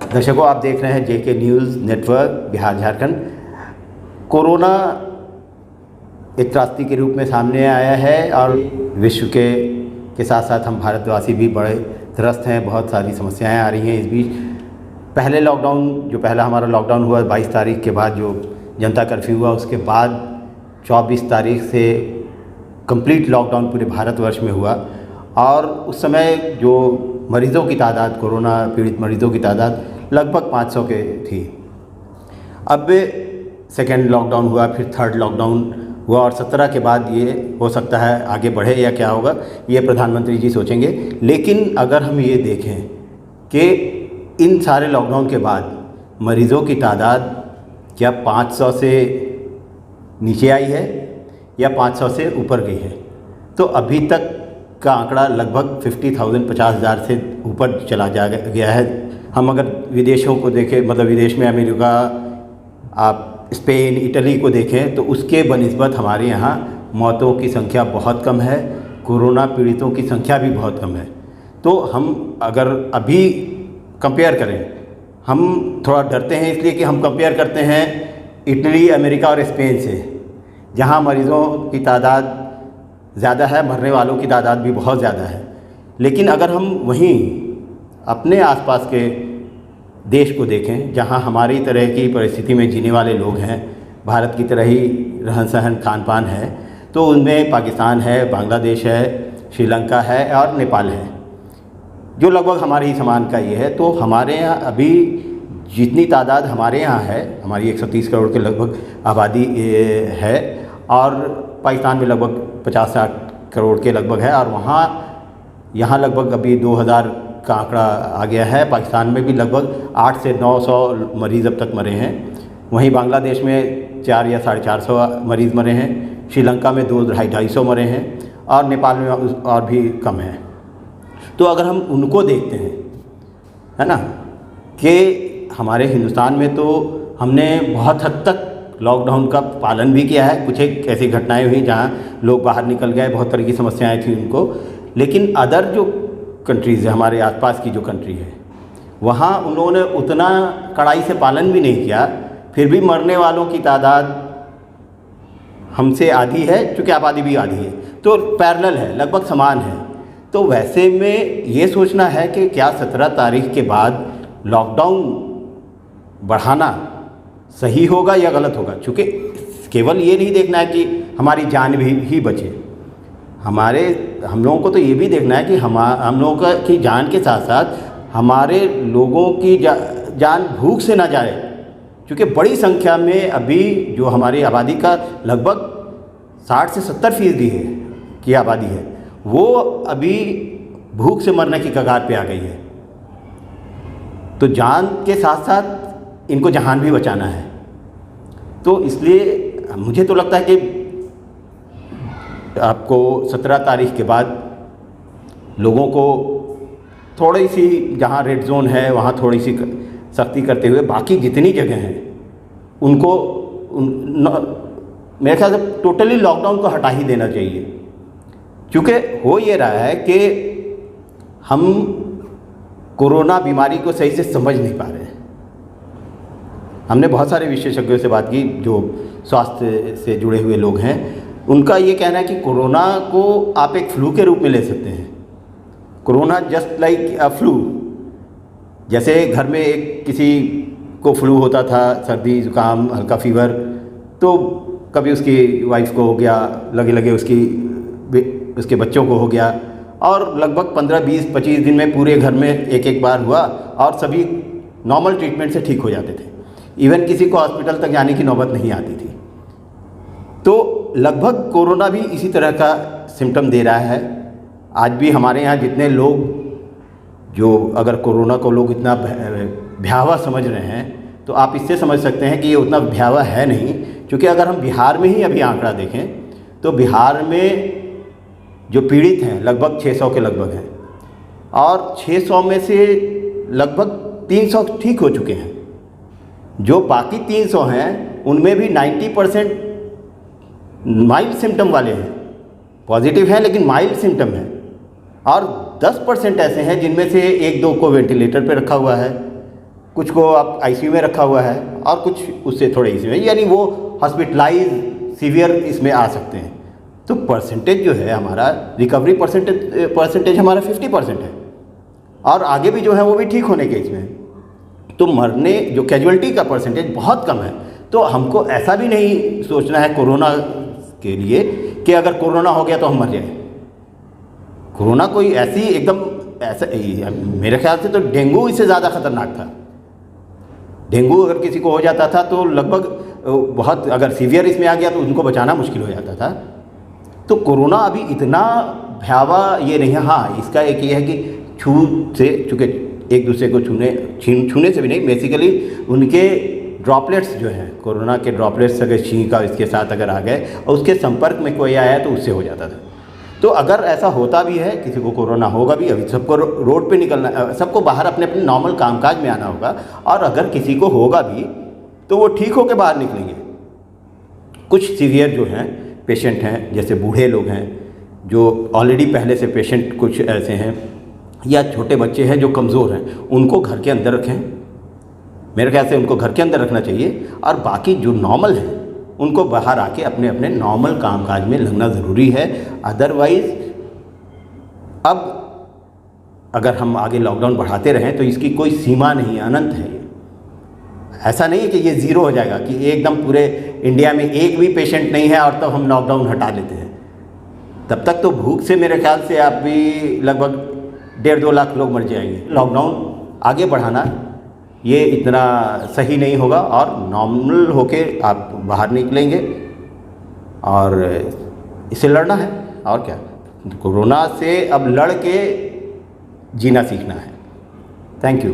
दर्शकों, आप देख रहे हैं JK news network Bihar Jharkhand. Corona एक त्रासदी के रूप में सामने आया है और विश्व के साथ साथ हम भारतवासी भी बड़े त्रस्त हैं। बहुत सारी समस्याएं आ रही हैं इस बीच। पहले लॉकडाउन, जो पहला हमारा लॉकडाउन हुआ 22 तारीख के बाद, जो जनता कर्फ्यू हुआ, उसके बाद 24 तारीख से कंप्लीट लॉकडाउन पूरे भारतवर्ष में हुआ। और उस समय जो मरीज़ों की तादाद, कोरोना पीड़ित मरीज़ों की तादाद लगभग 500 के थी। अब सेकेंड लॉकडाउन हुआ, फिर थर्ड लॉकडाउन हुआ और 17 के बाद ये हो सकता है आगे बढ़े या क्या होगा, ये प्रधानमंत्री जी सोचेंगे। लेकिन अगर हम ये देखें कि इन सारे लॉकडाउन के बाद मरीज़ों की तादाद क्या 500 से नीचे आई है या 500 से ऊपर गई है, तो अभी तक का आंकड़ा लगभग 50,000 से ऊपर चला गया है। हम अगर विदेशों को देखें, मतलब विदेश में अमेरिका, आप स्पेन, इटली को देखें, तो उसके बनिस्बत हमारे यहाँ मौतों की संख्या बहुत कम है, कोरोना पीड़ितों की संख्या भी बहुत कम है। तो हम अगर अभी कंपेयर करें, हम थोड़ा डरते हैं इसलिए कि हम कंपेयर करते हैं इटली, अमेरिका और स्पेन से, जहाँ मरीज़ों की तादाद ज़्यादा है, मरने वालों की तादाद भी बहुत ज़्यादा है। लेकिन अगर हम वहीं अपने आसपास के देश को देखें, जहां हमारी तरह की परिस्थिति में जीने वाले लोग हैं, भारत की तरह ही रहन सहन खान पान है, तो उनमें पाकिस्तान है, बांग्लादेश है, श्रीलंका है और नेपाल है, जो लगभग हमारे ही समान का ये है। तो हमारे यहाँ अभी जितनी तादाद हमारे यहाँ है, हमारी 130 करोड़ के लगभग आबादी है, और पाकिस्तान में लगभग 50-60 करोड़ के लगभग है, और यहाँ लगभग अभी 2000 का आंकड़ा आ गया है। पाकिस्तान में भी लगभग 800 से 900 मरीज़ अब तक मरे हैं। वहीं बांग्लादेश में 400 या 450 मरीज़ मरे हैं, श्रीलंका में 200-250 मरे हैं, और नेपाल में और भी कम है। तो अगर हम उनको देखते हैं, है ना, कि हमारे हिंदुस्तान में तो हमने बहुत हद तक लॉकडाउन का पालन भी किया है। कुछ एक ऐसी घटनाएं हुई जहां लोग बाहर निकल गए, बहुत तरह की समस्याएं थी उनको। लेकिन अदर जो कंट्रीज़ है, हमारे आसपास की जो कंट्री है, वहाँ उन्होंने उतना कड़ाई से पालन भी नहीं किया, फिर भी मरने वालों की तादाद हमसे आधी है, चूँकि आबादी भी आधी है, तो पैरेलल है, लगभग समान है। तो वैसे में ये सोचना है कि क्या 17 तारीख के बाद लॉकडाउन बढ़ाना सही होगा या गलत होगा। चूँकि केवल ये नहीं देखना है कि हमारी जान भी बचे, हम लोगों को तो ये भी देखना है कि हम लोगों की जान के साथ साथ हमारे लोगों की जान भूख से ना जाए। क्योंकि बड़ी संख्या में अभी जो हमारी आबादी का लगभग 60 से 70% है की आबादी है, वो अभी भूख से मरने की कगार पे आ गई है। तो जान के साथ साथ इनको जहान भी बचाना है। तो इसलिए मुझे तो लगता है कि आपको 17 तारीख के बाद लोगों को थोड़ी सी, जहाँ रेड जोन है वहाँ थोड़ी सी सख्ती करते हुए, बाकी जितनी जगह हैं उनको मेरे ख्याल से टोटली लॉकडाउन को हटा ही देना चाहिए। क्योंकि हो ये रहा है कि हम कोरोना बीमारी को सही से समझ नहीं पा रहे हैं। हमने बहुत सारे विशेषज्ञों से बात की जो स्वास्थ्य से जुड़े हुए लोग हैं, उनका ये कहना है कि कोरोना को आप एक फ्लू के रूप में ले सकते हैं। Corona just like a flu, जैसे घर में एक किसी को फ्लू होता था, सर्दी जुकाम हल्का फीवर, तो कभी उसकी वाइफ को हो गया, लगे उसके बच्चों को हो गया, और लगभग 15, 20, 25 दिन में पूरे घर में एक बार हुआ और सभी नॉर्मल ट्रीटमेंट से ठीक हो जाते थे। इवन किसी को हॉस्पिटल तक जाने की नौबत नहीं आती थी। तो लगभग कोरोना भी इसी तरह का सिम्टम दे रहा है। आज भी हमारे यहाँ जितने लोग, जो अगर कोरोना को लोग इतना भयावह समझ रहे हैं, तो आप इससे समझ सकते हैं कि ये उतना भयावह है नहीं। क्योंकि अगर हम बिहार में ही अभी आंकड़ा देखें, तो बिहार में जो पीड़ित हैं लगभग 600 के लगभग हैं, और 600 में से लगभग 300 ठीक हो चुके हैं। जो बाकी 300 हैं उनमें भी 90% माइल्ड सिम्टम वाले हैं, पॉजिटिव हैं लेकिन माइल्ड सिम्टम है, और 10% ऐसे हैं जिनमें से 1-2 को वेंटिलेटर पे रखा हुआ है, कुछ को आप आईसीयू में रखा हुआ है और कुछ उससे थोड़े इसमें, यानी वो हॉस्पिटलाइज सीवियर इसमें आ सकते हैं। तो परसेंटेज जो है हमारा, रिकवरी परसेंटेज हमारा 50% है और आगे भी जो है वो भी ठीक होने के इसमें। तो मरने जो कैजुअलिटी का परसेंटेज बहुत कम है। तो हमको ऐसा भी नहीं सोचना है कोरोना के लिए कि अगर कोरोना हो गया तो हम मर जाए। कोरोना कोई ऐसी एकदम ऐसा, मेरे ख्याल से तो डेंगू इससे ज़्यादा खतरनाक था। डेंगू अगर किसी को हो जाता था तो लगभग बहुत, अगर सीवियर इसमें आ गया तो उनको बचाना मुश्किल हो जाता था। तो कोरोना अभी इतना भयावह ये नहीं है। हाँ, इसका एक ये है कि चूँकि एक दूसरे को छूने से भी नहीं, बेसिकली उनके ड्रॉपलेट्स जो हैं, कोरोना के ड्रॉपलेट्स अगर छींक का इसके साथ अगर आ गए और उसके संपर्क में कोई आया तो उससे हो जाता था। तो अगर ऐसा होता भी है, किसी को कोरोना होगा भी, अभी सबको रोड पे निकलना, सबको बाहर अपने अपने नॉर्मल कामकाज में आना होगा। और अगर किसी को होगा भी तो वो ठीक होकर बाहर निकलेंगे। कुछ सीवियर जो हैं पेशेंट हैं, जैसे बूढ़े लोग हैं जो ऑलरेडी पहले से पेशेंट कुछ ऐसे हैं, या छोटे बच्चे हैं जो कमज़ोर हैं, उनको घर के अंदर रखें। मेरे ख्याल से उनको घर के अंदर रखना चाहिए। और बाकी जो नॉर्मल हैं उनको बाहर आके अपने अपने नॉर्मल कामकाज में लगना ज़रूरी है। अदरवाइज़ अब अगर हम आगे लॉकडाउन बढ़ाते रहें तो इसकी कोई सीमा नहीं है, अनंत है। ऐसा नहीं है कि ये ज़ीरो हो जाएगा, कि एकदम पूरे इंडिया में एक भी पेशेंट नहीं है और तब हम लॉकडाउन हटा लेते हैं। तब तक तो भूख से मेरे ख्याल से आप भी लगभग 1.5-2 लाख लोग मर जाएंगे। लॉकडाउन आगे बढ़ाना ये इतना सही नहीं होगा और नॉर्मल होके आप बाहर निकलेंगे और इसे लड़ना है। और क्या, कोरोना से अब लड़ के जीना सीखना है। Thank you.